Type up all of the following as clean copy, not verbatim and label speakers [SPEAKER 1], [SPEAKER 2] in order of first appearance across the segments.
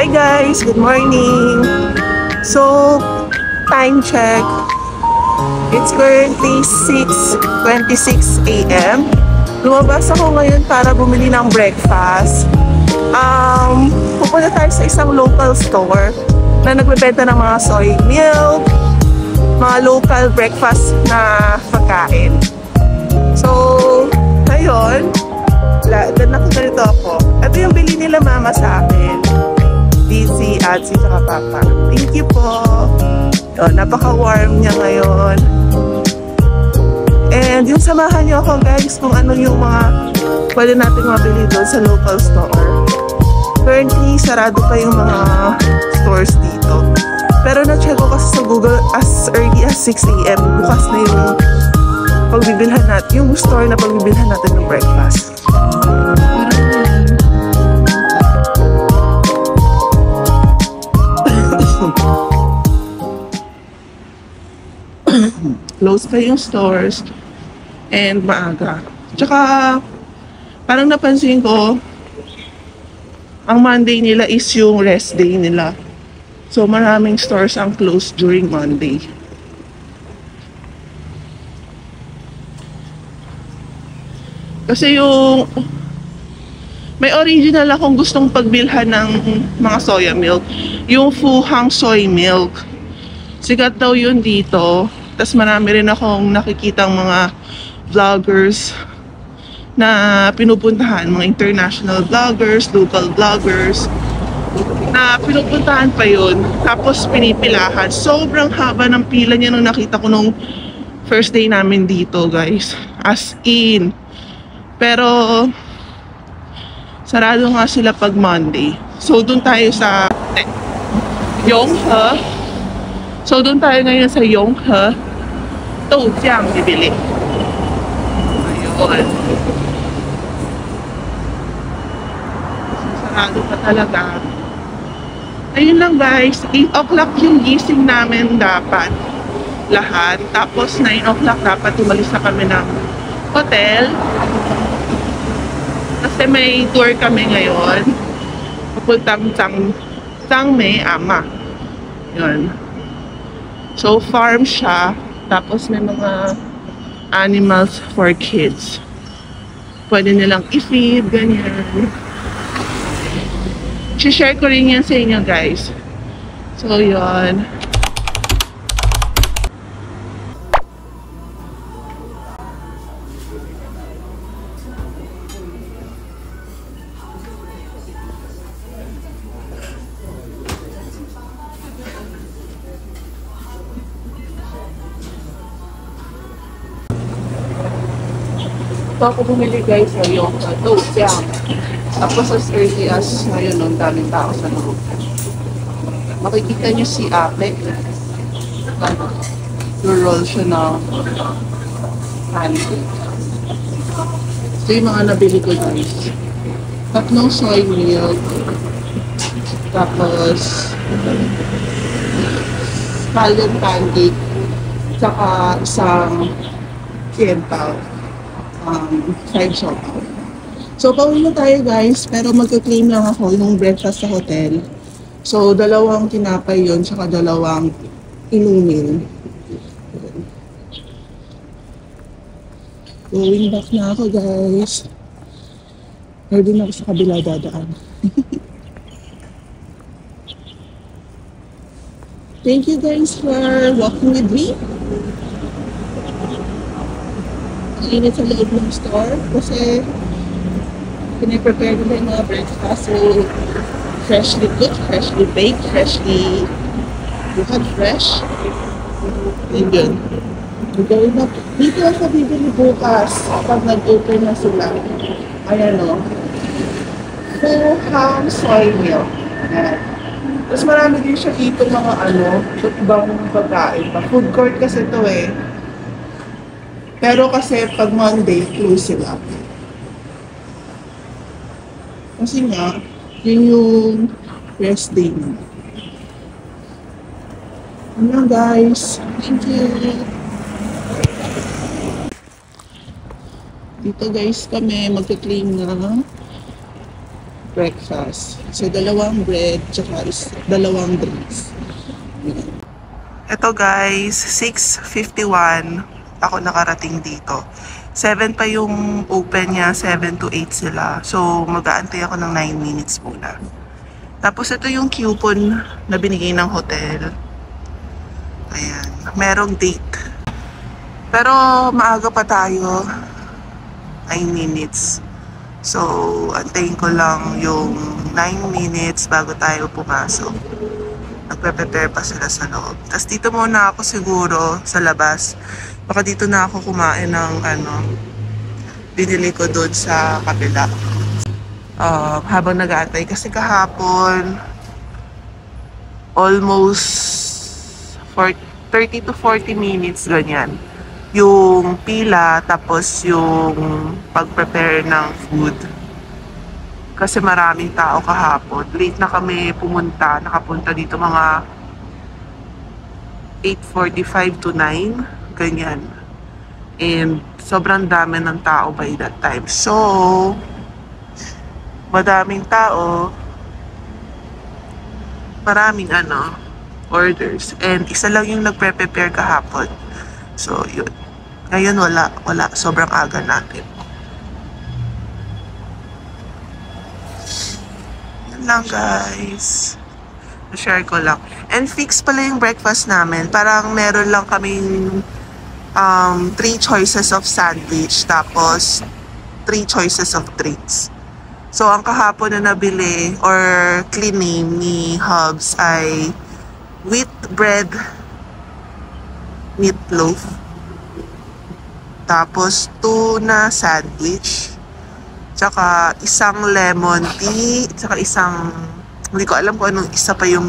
[SPEAKER 1] Hi guys! Good morning! So, time check. It's currently 6:26 AM. Lumabas ako ngayon para bumili ng breakfast. Pupunta tayo sa isang local store na nagbebenta ng mga soy milk, mga local breakfast na pagkain. So, ngayon, ganito ako. Ito yung bili nila mama sa akin. DC, Atsi, tsaka Papa. Thank you po. Napaka-warm niya ngayon. And yung samahan niyo ako guys kung ano yung mga pwede natin mabili doon sa local store. Currently, sarado pa yung mga stores dito. Pero na-check ko kasi sa Google as early as 6 AM. Bukas na yung pagbibilhan natin, yung store na pagbibilhan natin ng breakfast. Close pa yung stores and maaga. Tsaka parang napansin ko ang Monday nila is yung rest day nila. So maraming stores ang closed during Monday. Kasi yung may original akong gustong pagbilhan ng mga soya milk. Yung Fuhang soy milk. Sikat daw yun dito. Tapos marami rin akong nakikitang mga vloggers na pinupuntahan. Mga international vloggers, local vloggers. Na pinupuntahan pa yun. Tapos pinipilahan. Sobrang haba ng pila niya nung nakita ko nung first day namin dito guys. As in. Pero sarado nga sila pag Monday. So doon tayo sa Yonghe. So doon tayo ngayon sa Yonghe Doujiang bibili. Ayun. Sarado pa talaga. Ayun lang guys. 8 o'clock yung gising namin dapat. Lahat. Tapos 9 o'clock dapat umalis na kami ng hotel. Kasi may tour kami ngayon. Papuntang Changmei Ama. Yun. So farm siya. Tapos may mga animals for kids. Pwede nilang i-feed, ganyan. I-share ko rin yan sa inyo guys. So yun. Ito ako bumili guys sa Yonghe Doujiang. Tapos as early as ngayon, ang daming tao sa loob. Makikita nyo si Ate. Roll siya ng pancake. Ito yung mga nabili ko guys. Tatlong soy milk. Tapos scallion pancake. Tsaka isang tientao. 5 shop. So, pauwi na tayo guys, pero magka-claim lang ako yung breakfast sa hotel. So, dalawang tinapay yun, tsaka dalawang inumin. Going back na ako guys. Pero din ako sa kabila dadaan. Thank you guys for walking with me. Init sa loob ng store kasi piniprepare nila yung mga breakfast. So, freshly cooked, freshly baked, freshly fresh. And yun. Dito ako bibili bukas pag nag-open na sila. Ayan o. Fuhang soy milk. Ayan. Tapos marami din siya dito mga ibang pagkain. Food court kasi ito eh. Pero kasi pag Monday, close sila. Kasi nga, yun yung rest day na. Ano guys? Thank you. Dito guys kami magka-claim na breakfast. So, dalawang bread, tsaka dalawang drinks. Ito guys, 6:51 ako nakarating dito. 7 pa yung open niya, 7 to 8 sila. So, mag-aantay ako ng 9 minutes muna. Tapos, ito yung coupon na binigay ng hotel. Ayan, merong date. Pero, maaga pa tayo. 9 minutes. So, antayin ko lang yung 9 minutes bago tayo pumasok. Nagpe-prepare pa sila sa loob. Tapos dito muna ako siguro sa labas. Baka dito na ako kumain ng binili ko doon sa kabila. Habang nag-aantay. Kasi kahapon, almost 30 to 40 minutes ganyan. Yung pila, tapos yung pag-prepare ng food. Kasi maraming tao kahapon. Late na kami pumunta. Nakapunta dito mga 8:45 to 9. Ganyan. And sobrang dami ng tao by that time. So, madaming tao. Maraming orders. And isa lang yung nagpre-prepare kahapon. So, yun. Ngayon wala. Sobrang aga natin. Yan lang guys. Share ko lang. And fix pala yung breakfast namin. Parang meron lang kaming 3 choices of sandwich. Tapos 3 choices of drinks. So, ang kahapon na nabili or cleaning ni Hubs ay wheat bread, meatloaf, tapos tuna sandwich, tsaka isang lemon tea, tsaka isang, hindi ko alam kung anong isa pa yung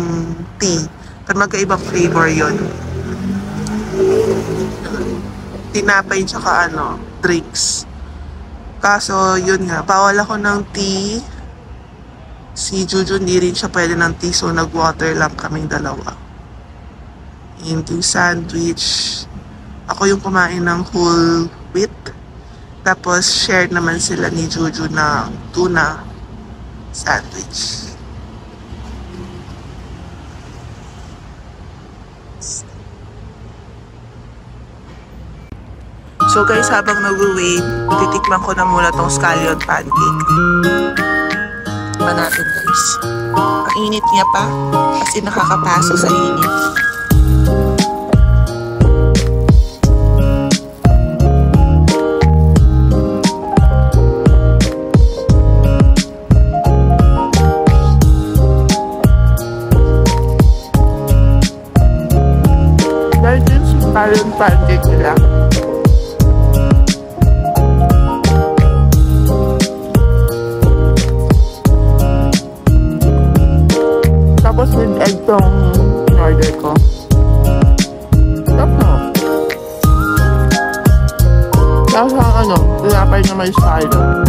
[SPEAKER 1] tea. Pero magkaibang flavor yon. Tinapay tsaka drinks. Kaso, yun nga, bawal ako ng tea. Si Juju hindi rin siya pwede ng tea, so nag-water lang kaming dalawa. And yung sandwich, ako yung kumain ng whole wheat. Tapos, shared naman sila ni Juju ng tuna sandwich. So guys, habang nag-wait, titikman ko na muna tong scallion pancake. Pa natin guys. Ang init niya pa, kasi nakakapaso sa init. Dahil din sa scallion pancake nila. Tapos with egg tong in-order ko. Stop na. Tapos tinapay na may scallion.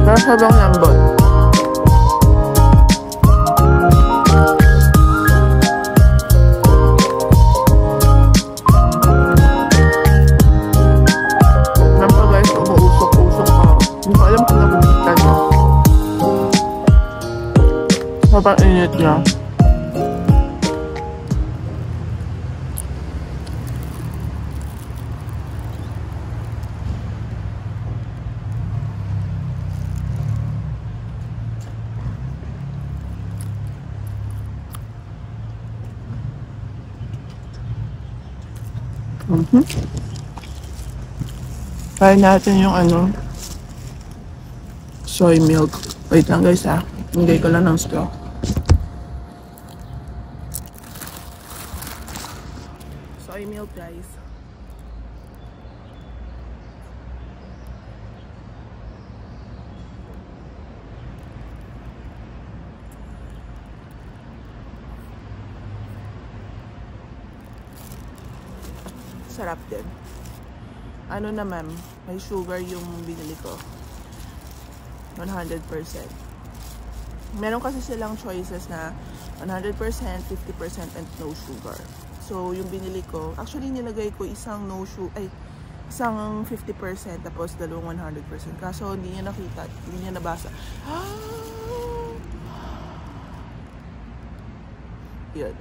[SPEAKER 1] Pero sobrang lambot. Nampa guys, umuusok-usok ako. Hindi ko alam kung nabubutan mo. Sobrang init niya. Try natin yung soy milk. Wait lang guys ha. Hingay ko lang ng straw. Soy milk guys. Sarap din. Ano naman, may sugar yung binili ko. 100%. Meron kasi silang choices na 100%, 50% and no sugar. So, yung binili ko, actually nilagay ko isang Isang 50% tapos dalawang 100%. Kaso hindi niya nakita, hindi niya nabasa. Yun.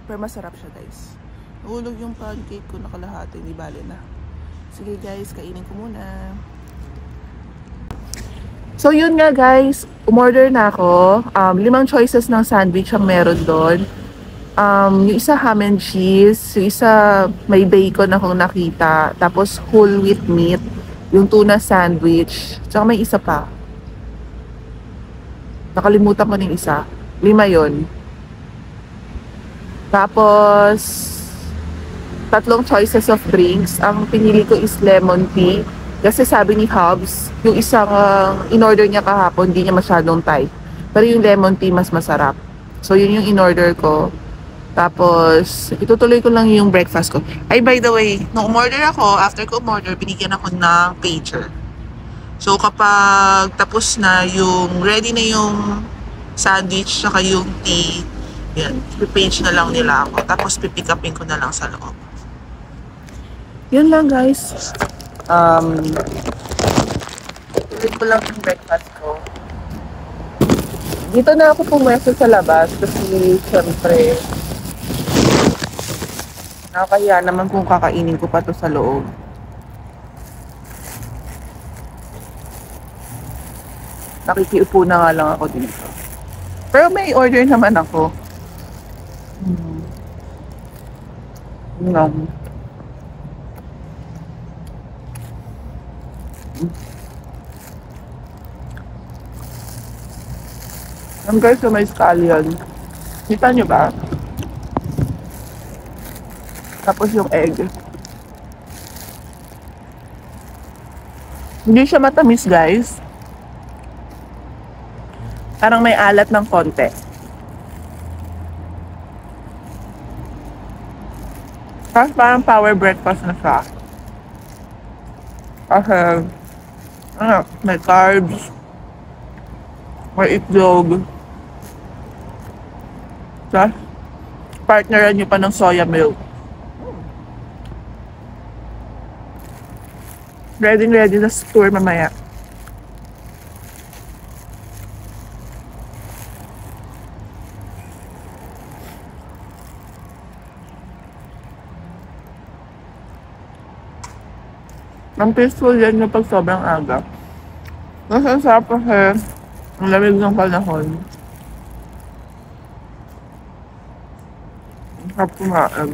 [SPEAKER 1] Pero masarap siya, guys. Nahulog yung pancake ko na kalahati, hindi bale na. Sige guys, kainin ko muna. So yun nga guys, umorder na ako. 5 choices ng sandwich ang meron doon. Yung isa ham and cheese, yung isa may bacon akong nakita, tapos whole wheat meat, yung tuna sandwich, tsaka may isa pa. Nakalimutan ko ng isa. 5 yun. Tapos 3 choices of drinks. Ang pinili ko is lemon tea. Kasi sabi ni Hobbs, yung isang in-order niya kahapon, hindi niya masyadong type. Pero yung lemon tea mas masarap. So yun yung in-order ko. Tapos, itutuloy ko lang yung breakfast ko. Ay, by the way, nung umorder ako, after ko umorder, binigyan ako ng pager. So kapag tapos na yung, ready na yung sandwich, saka yung tea, yan, pipage na lang nila ako. Tapos pipick upin ko na lang sa loob. Yun lang guys. Tuloy ko lang yung breakfast ko. Dito na ako pumwesto sa labas kasi syempre nakakahiya naman kung kakainin ko pa to sa loob. Nakikiupo na nga lang ako dito. Pero may order naman ako. Ang guys, so may scallion. Kita nyo ba? Tapos yung egg. Hindi siya matamis guys. Parang may alat ng konti. Tapos parang power breakfast na siya. Kasi may carbs, may itlog. Tapos partneran nyo pa ng soya milk. Ready na sa tour mamaya. Ang peaceful yan yung pag sobrang aga. Kasi ang sarap kasi ang lamig ng panahon. Ang sarap kumain.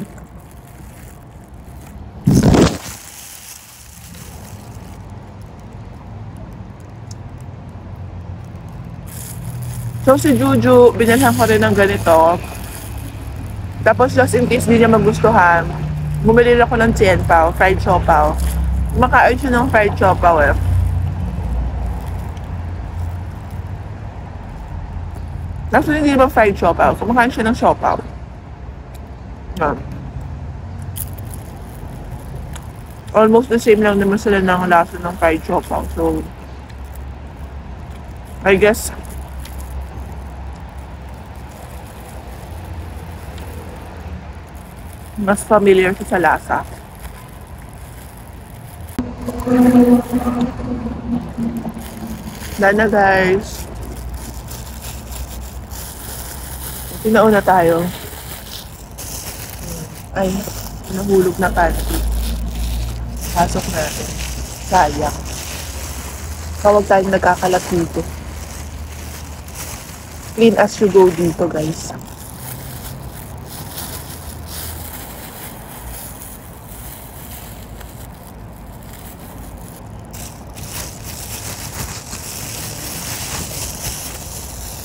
[SPEAKER 1] So si Juju, binilhan ko rin ng ganito. Tapos just in case di niya magustuhan, bumili ako ng Tienpao, fried siopaw. Makain siya ng fried siopaw eh. Actually, hindi naman fried siopaw. Kumakain siya ng siopaw. Yan. Almost the same lang naman sila ng lasa ng fried siopaw. So, I guess, mas familiar siya sa lasa. Dana guys. Pinauna tayo. Ay, nahulog na panty. Pasok natin. Sayang. Kawag tayo nagkakalat dito. Clean as you go dito guys.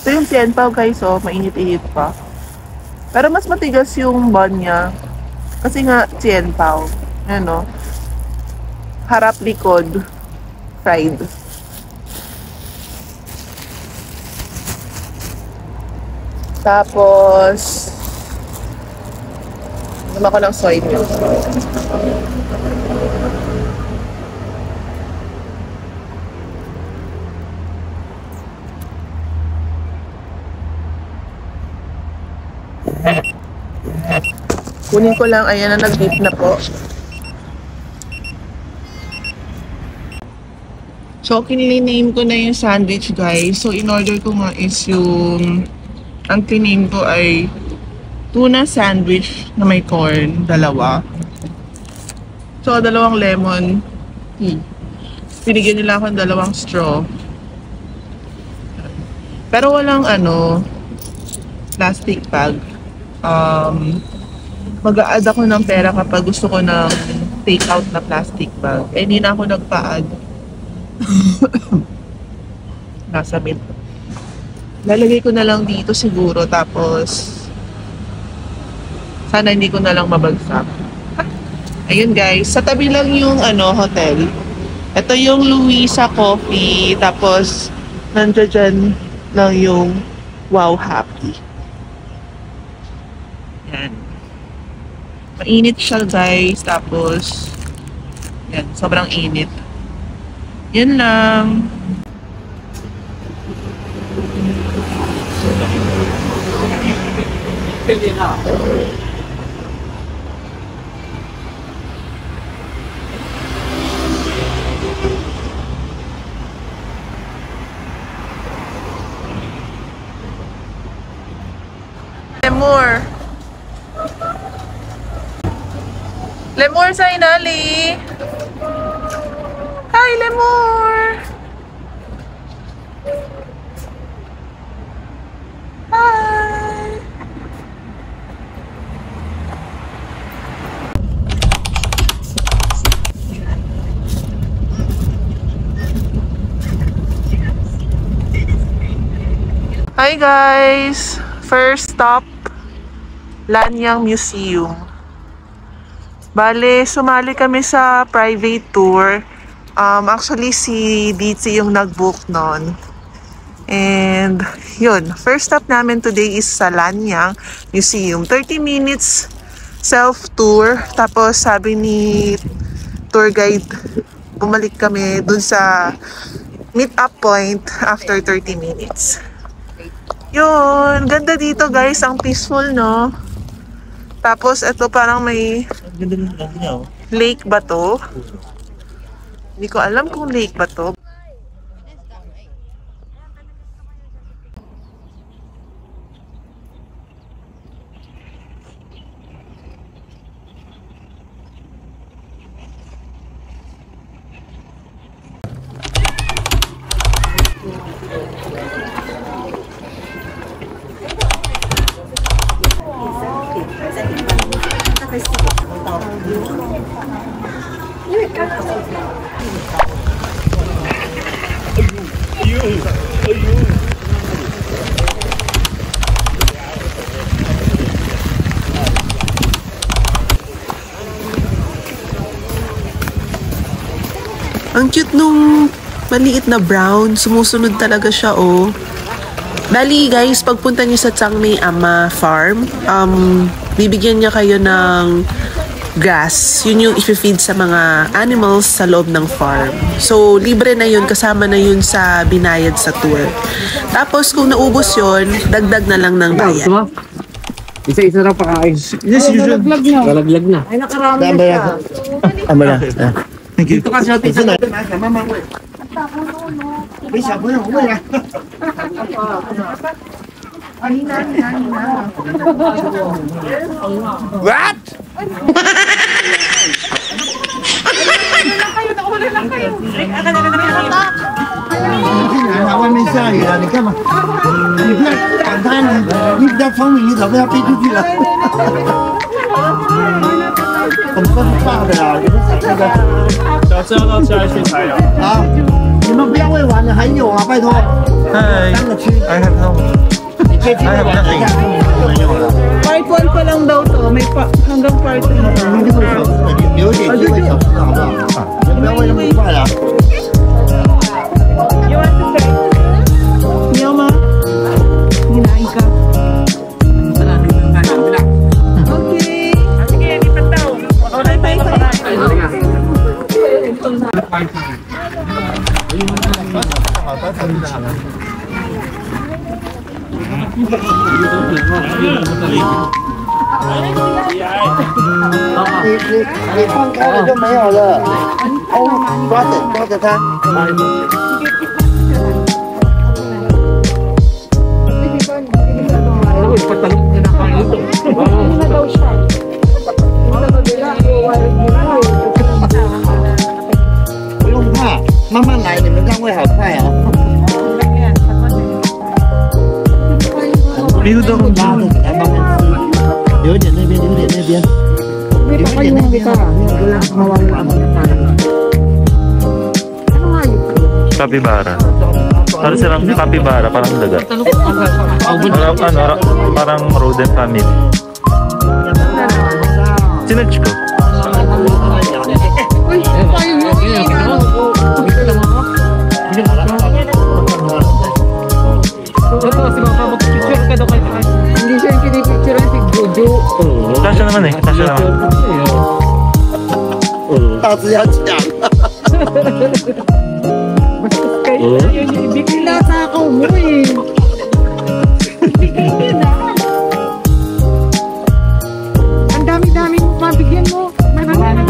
[SPEAKER 1] Ito yung Tienpao guys, oh, mainit-init pa. Pero mas matigas yung bun niya. Kasi nga, Tienpao. Ayan, oh. Harap likod. Fried. Tapos, naman ko ng soy milk. Kunin ko lang, ayan na, nag-dip na po. So, kiname ko na yung sandwich, guys. So, in order ko nga is yung... Ang kiname ko ay tuna sandwich na may corn, dalawa. So, dalawang lemon tea. Pinigyan nila ako ng dalawang straw. Pero walang plastic bag. Mag-a-add ako ng pera kapag gusto ko ng take-out na plastic bag. Eh, hindi na ako nagpa-add. Nasa mid. Lalagay ko na lang dito siguro, tapos sana hindi ko na lang mabagsak. Ayun guys, sa tabi lang yung hotel. Ito yung Louisa Coffee, tapos nandiyan lang yung Wow Happy. Yan. Mainit siya guys, tapos yan, sobrang init. Yan lang. Lemur. Lemur sa inali. Hi, Lemur. Hi. Hi guys. First stop, Lanyang Museum. Bale, sumali kami sa private tour. Actually, si DT yung nag-book nun. And, yun. First stop namin today is sa Lanyang Museum. 30 minutes self-tour. Tapos, sabi ni tour guide, bumalik kami dun sa meet-up point after 30 minutes. Yun, ganda dito guys, ang peaceful, no? Tapos ito parang may lake ba to? Hindi ko alam kung lake ba to. Ang cute nung maliit na brown. Sumusunod talaga siya, oh. Bali, guys, pagpunta niyo sa Changmei Ama Farm, bibigyan niya kayo ng grass. Yun yung i-feed sa mga animals sa loob ng farm. So, libre na yun. Kasama na yun sa binayad sa tour. Tapos, kung naubos yun, dagdag na lang ng bayad.
[SPEAKER 2] Isa-isa na pakain.
[SPEAKER 3] Yes, usual.
[SPEAKER 2] Lalaglag na.
[SPEAKER 3] Ay, nakarami na siya.
[SPEAKER 2] Tama na.
[SPEAKER 3] Thank you.
[SPEAKER 2] Ito kasi natin sa natin.
[SPEAKER 3] What?
[SPEAKER 2] I have no. I have nothing.
[SPEAKER 1] Part 1 pa lang daw to. May hanggang part 3 na.
[SPEAKER 3] 留一点机会小吃好不好？不要喂那么快了。
[SPEAKER 1] You want to try? Yoma? Hinain ka. Okay. Sige, lipat daw. Okay, bye.
[SPEAKER 3] 你放开了就没有了。哦，抓着它。不用怕，慢慢来，你们这样会好快啊。溜着拉着，来慢慢吃。有一点那边，有一点那边。有一点那边。
[SPEAKER 4] Capybara. Parang silang capybara, parang daga. Parang rodent family. Sinetch ko.
[SPEAKER 5] Hindi siya yung pinipicture si Jojo.
[SPEAKER 4] Kasya naman eh, kasya naman.
[SPEAKER 3] 大致要讲。
[SPEAKER 5] Bigla sa ako mo eh. Ang dami-dami mo mabigyan mo. Marami.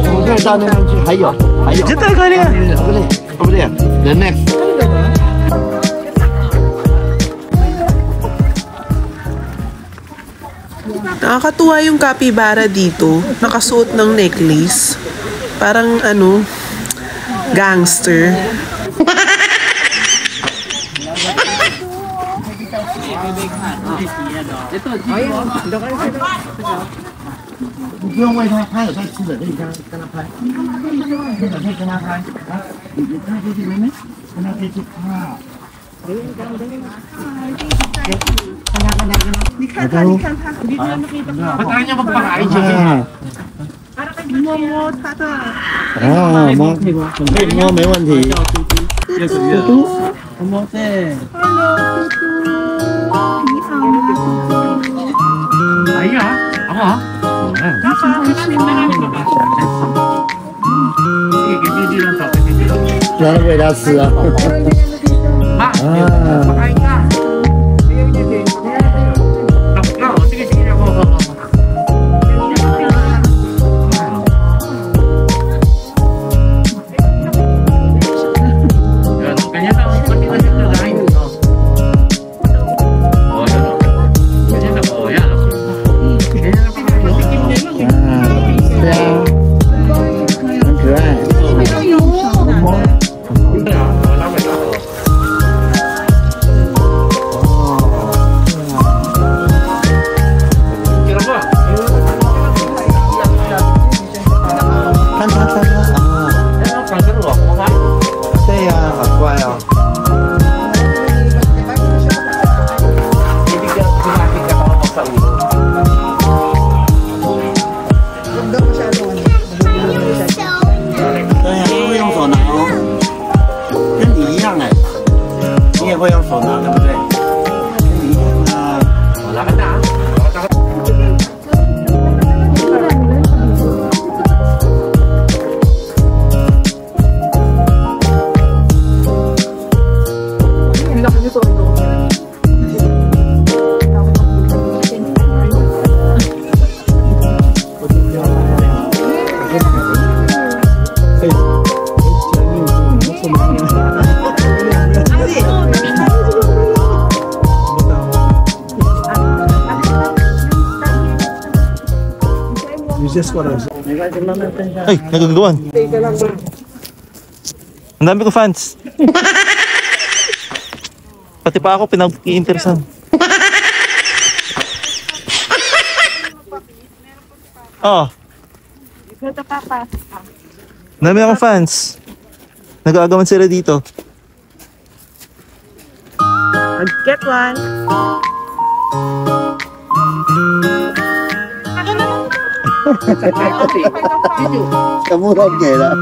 [SPEAKER 3] 我看到那边去还有。
[SPEAKER 4] Diyan tayo galing ah.
[SPEAKER 3] 不对 ，the next。
[SPEAKER 1] Nakakatuwa yung capybara dito. Nakasuot ng necklace. Parang ano, gangster.
[SPEAKER 3] 你不用喂它，它有在吃的，可以跟它拍。可以跟它拍。来，你跟它飞去，妹妹，跟它飞去啊。你看它，你看它，Ba't
[SPEAKER 2] niya magpakain siya?
[SPEAKER 1] 摸摸它的。
[SPEAKER 3] 啊，摸，可以摸，没问题。
[SPEAKER 2] 嘟嘟，摸噻。哎呀，好不好？
[SPEAKER 3] 拿来喂它吃啊。啊。 会用手拿，对不对？一样啊。我拿个大。
[SPEAKER 4] Ay, nagagawan. Ang dami ko fans. Pati pa ako pinag-i-interesan. Oh. Dami akong fans. Nag-aagawan sila dito.
[SPEAKER 1] I'll get one.
[SPEAKER 3] 全部都给了。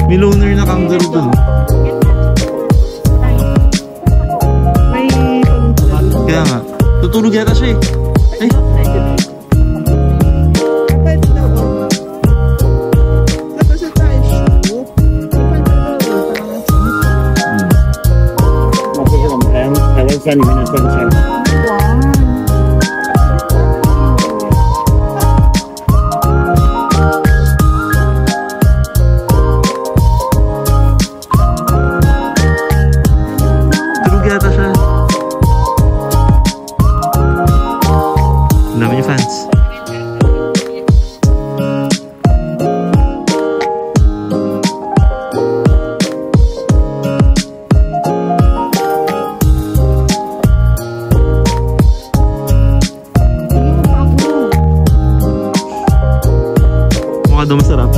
[SPEAKER 4] May loner na kangaroo dun.
[SPEAKER 3] 下里面的酸菜。
[SPEAKER 4] Tulog yata siya. Ang dami niya fans. Mukha daw masarap.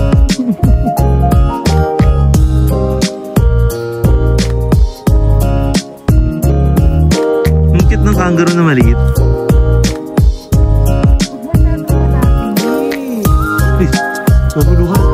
[SPEAKER 4] Ang cute ng kangaroo na maliit. Please, mabuluhan.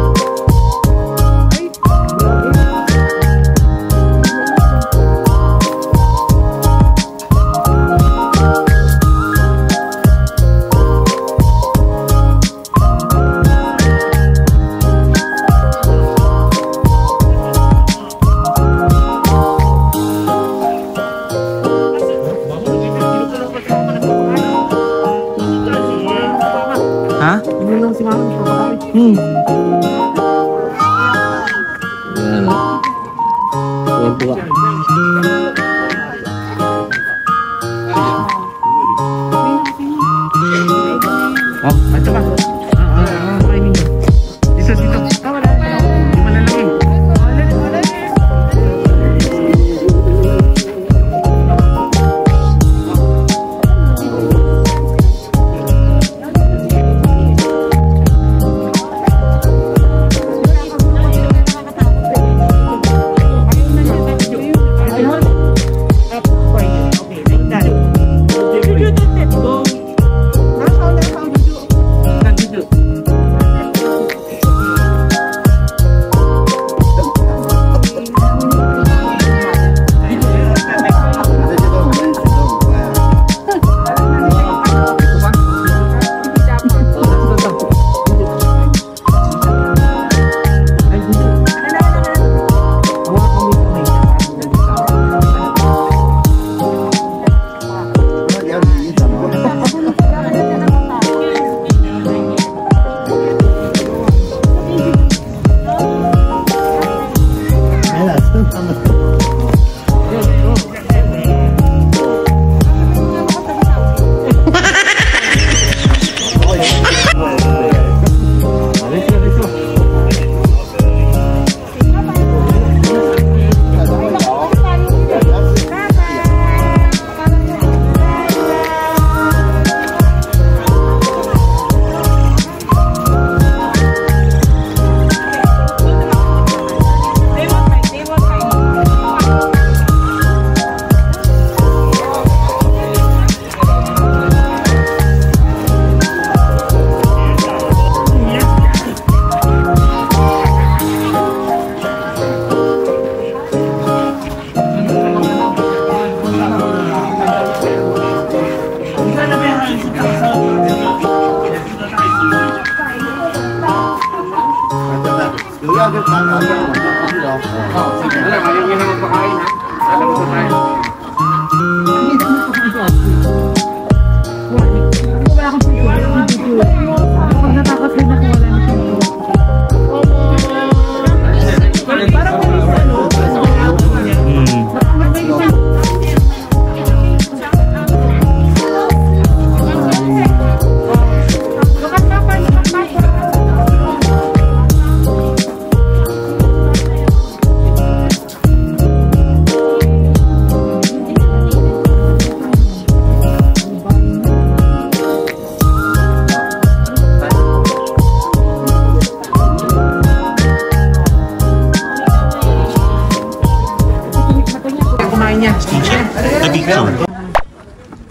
[SPEAKER 4] Ha?
[SPEAKER 5] Ininom si Mama, papakain.
[SPEAKER 3] Yan. Tuwa-tuwa.
[SPEAKER 2] Oh, ito ba? Kainin niyo. Dito. Hindi malalaki.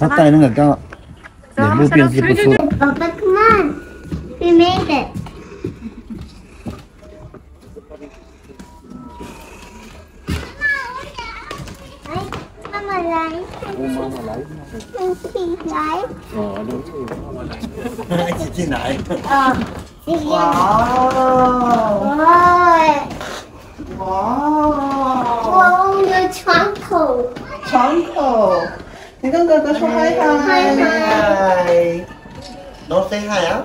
[SPEAKER 3] Tatay na nga Nagbupian si Puso.
[SPEAKER 6] Papa, come on. We made it. Mama live. Mama live. Live.
[SPEAKER 3] Sige na eh.
[SPEAKER 6] Sige. Wow, the Chonko.
[SPEAKER 1] Chonko. Hanggang gaga siya. Hi, hi.
[SPEAKER 3] Hi. Don't say hi, ah.